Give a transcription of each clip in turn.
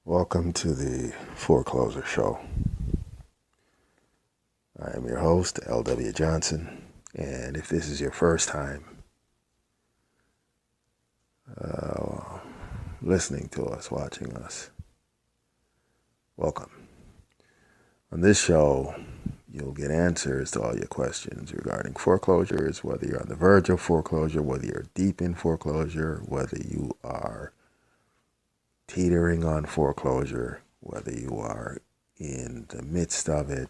Welcome to the Foreclosure Show. I am your host, L.W. Johnson, and if this is your first time listening to us, watching us, welcome. On this show, you'll get answers to all your questions regarding foreclosures, whether you're on the verge of foreclosure, whether you're deep in foreclosure, whether you are teetering on foreclosure, whether you are in the midst of it.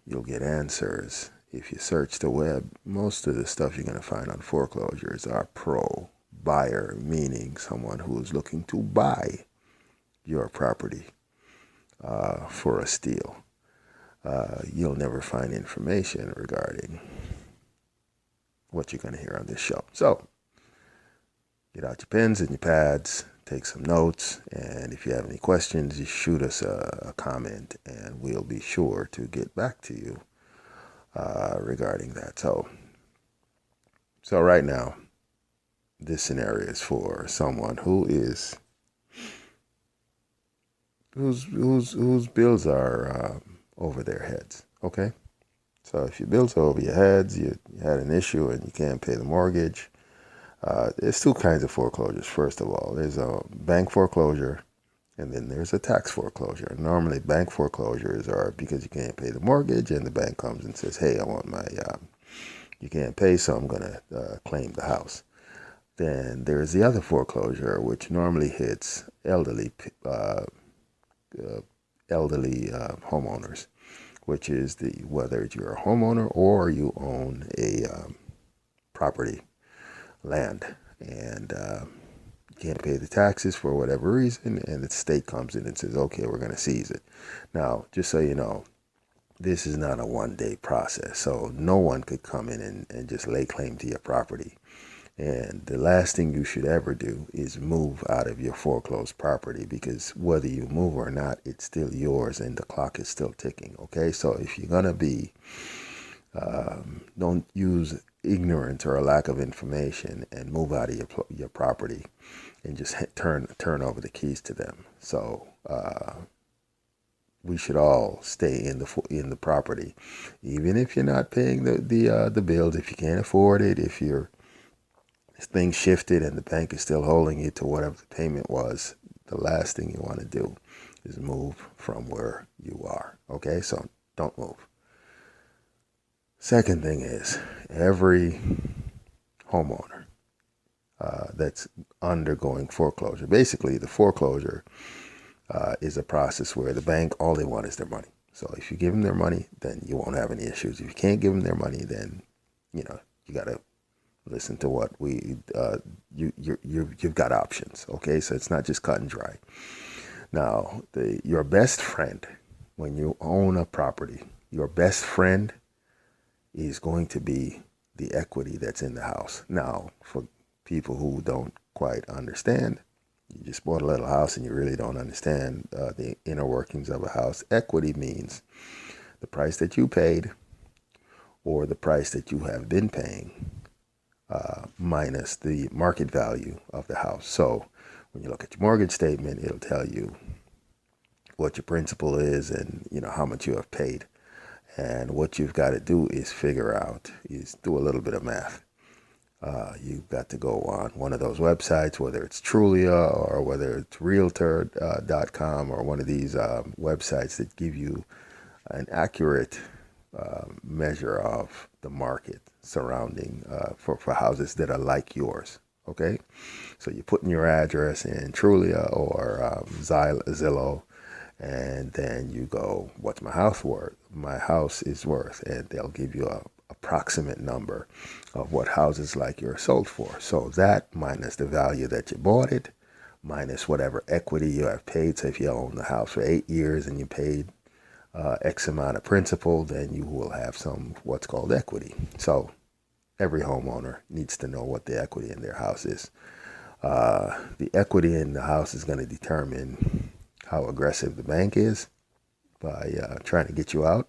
You'll get answers. If you search the web, most of the stuff you're going to find on foreclosures are pro buyer, meaning someone who is looking to buy your property for a steal. You'll never find information regarding what you're going to hear on this show. So, get out your pens and your pads, take some notes, and if you have any questions, you shoot us a comment, and we'll be sure to get back to you regarding that. So right now, this scenario is for someone whose bills are over their heads. Okay, so if your bills are over your heads, you had an issue and you can't pay the mortgage. There's two kinds of foreclosures. First of all, there's a bank foreclosure, and then there's a tax foreclosure. Normally, bank foreclosures are because you can't pay the mortgage, and the bank comes and says, "Hey, I want my you can't pay, so I'm gonna claim the house." Then there's the other foreclosure, which normally hits elderly homeowners, which is whether you're a homeowner or you own a property. Land, and you can't pay the taxes for whatever reason, and the state comes in and says, okay, we're going to seize it. Now, just so you know, this is not a one-day process, so no one could come in and just lay claim to your property. And the last thing you should ever do is move out of your foreclosed property, because whether you move or not, it's still yours and the clock is still ticking. Okay, so if you're going to be don't use ignorance or a lack of information and move out of your property and just turn over the keys to them. So we should all stay in the property, even if you're not paying the bills. If you can't afford it, if things shifted and the bank is still holding you to whatever the payment was, the last thing you want to do is move from where you are. Okay, so don't move. Second thing is, every homeowner that's undergoing foreclosure, basically the foreclosure is a process where the bank, all they want is their money. So if you give them their money, then you won't have any issues. If you can't give them their money, then you got to listen to what you've got options. Okay, so it's not just cut and dry. Now, your best friend, when you own a property, your best friend is going to be the equity that's in the house. Now, for people who don't quite understand, you just bought a little house and you really don't understand the inner workings of a house. Equity means the price that you paid or the price that you have been paying minus the market value of the house. So when you look at your mortgage statement, it'll tell you what your principal is and how much you have paid. And what you've got to do is do a little bit of math. You've got to go on one of those websites, whether it's Trulia or whether it's Realtor.com or one of these websites that give you an accurate measure of the market surrounding for houses that are like yours. Okay, so you put in your address in Trulia or Zillow, and then you go, what's my house worth? My house is worth, and they'll give you a approximate number of what houses like yours sold for. So that minus the value that you bought it, minus whatever equity you have paid. So if you own the house for 8 years and you paid X amount of principal, then you will have what's called equity. So every homeowner needs to know what the equity in their house is. The equity in the house is going to determine how aggressive the bank is by trying to get you out.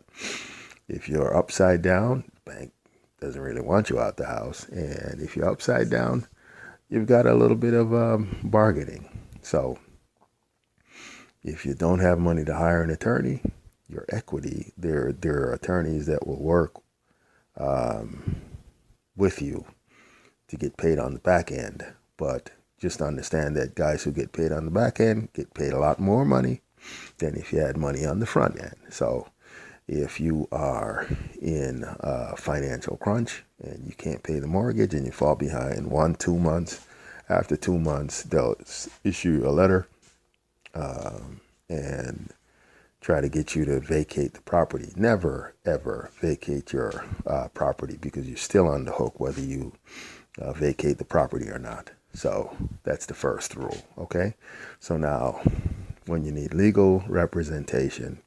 If you're upside down, the bank doesn't really want you out the house. And if you're upside down, you've got a little bit of bargaining. So If you don't have money to hire an attorney, your equity, there are attorneys that will work with you to get paid on the back end. But just understand that guys who get paid on the back end get paid a lot more money than if you had money on the front end. So if you are in a financial crunch and you can't pay the mortgage and you fall behind 1-2 months, after 2 months, they'll issue you a letter and try to get you to vacate the property. Never, ever vacate your property, because you're still on the hook whether you vacate the property or not. So that's the first rule, okay? So now, when you need legal representation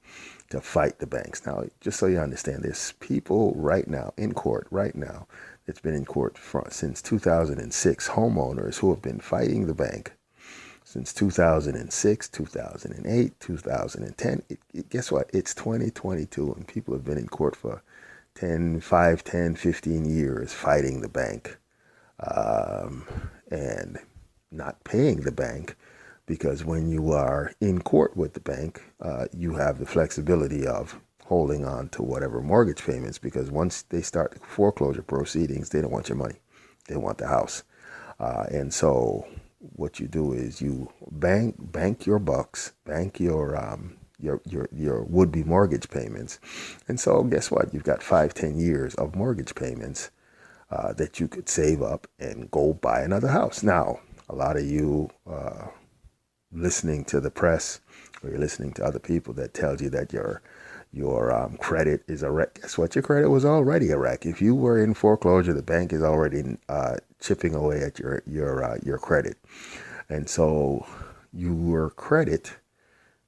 to fight the banks. Now, just so you understand, there's people right now in court, that's been in court since 2006, homeowners who have been fighting the bank since 2006, 2008, 2010. Guess what? It's 2022, and people have been in court for 5, 10, 15 years fighting the bank and not paying the bank, because when you are in court with the bank, you have the flexibility of holding on to whatever mortgage payments, because once they start the foreclosure proceedings, they don't want your money. They want the house. And so what you do is you bank your bucks, bank your would-be mortgage payments. And so guess what? You've got 5-10 years of mortgage payments that you could save up and go buy another house. Now, a lot of you listening to the press, or you're listening to other people that tells you that your credit is a wreck. Guess what? Your credit was already a wreck. If you were in foreclosure, the bank is already chipping away at your credit. And so your credit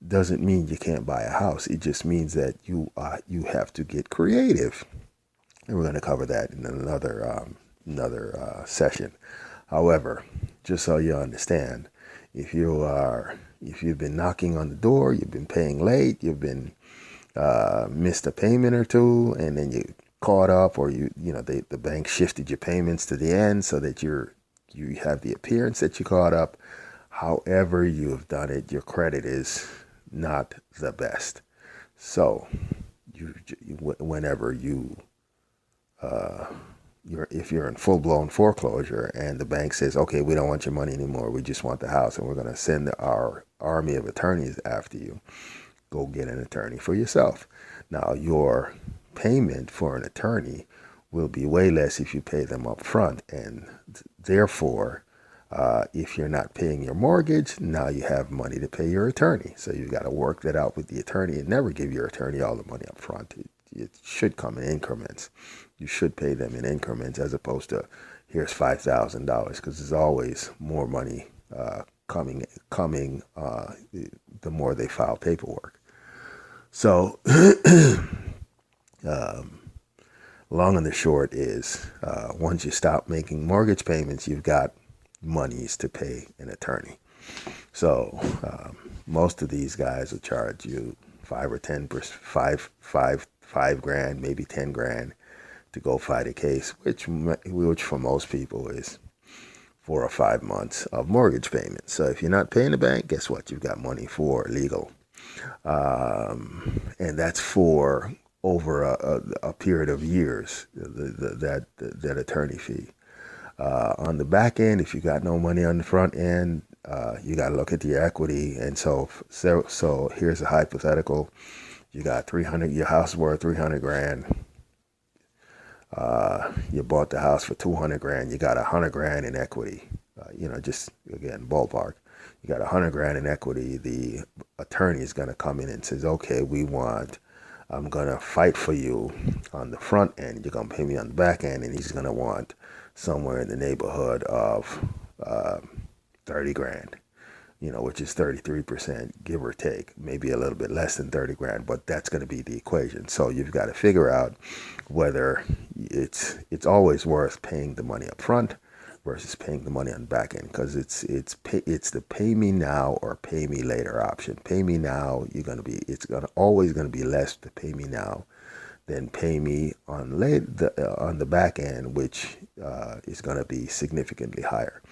doesn't mean you can't buy a house. It just means that you have to get creative. And we're going to cover that in another session. However, just so you understand, if you've been knocking on the door, you've been paying late, you've been missed a payment or two, and then you caught up, or the bank shifted your payments to the end so that you have the appearance that you caught up. However you have done it, your credit is not the best. So whenever if you're in full-blown foreclosure and the bank says, okay, we don't want your money anymore, we just want the house, and we're going to send our army of attorneys after you, go get an attorney for yourself. Now, your payment for an attorney will be way less if you pay them up front, and therefore, if you're not paying your mortgage, now you have money to pay your attorney. So you've got to work that out with the attorney, and never give your attorney all the money up front. It should come in increments. You should pay them in increments, as opposed to here's $5,000, because there's always more money coming the more they file paperwork. So long and the short is, once you stop making mortgage payments, you've got monies to pay an attorney. So most of these guys will charge you $5,000, maybe $10,000 to go fight a case, which for most people is 4 or 5 months of mortgage payments. So if you're not paying the bank, guess what? You've got money for legal, and that's for over a period of years. That attorney fee. On the back end, if you got no money on the front end, you got to look at your equity. And so here's a hypothetical: you got your house is worth $300,000. You bought the house for $200,000. You got $100,000 in equity. Just again, ballpark. You got $100,000 in equity. The attorney is going to come in and says, okay, I'm going to fight for you on the front end. You're going to pay me on the back end. And he's going to want somewhere in the neighborhood of $30,000, which is 33%, give or take, maybe a little bit less than $30,000, but that's going to be the equation. So you've got to figure out whether it's always worth paying the money up front versus paying the money on the back end, because it's the pay me now or pay me later option. Pay me now, it's always going to be less to pay me now than pay me on the back end, which is going to be significantly higher.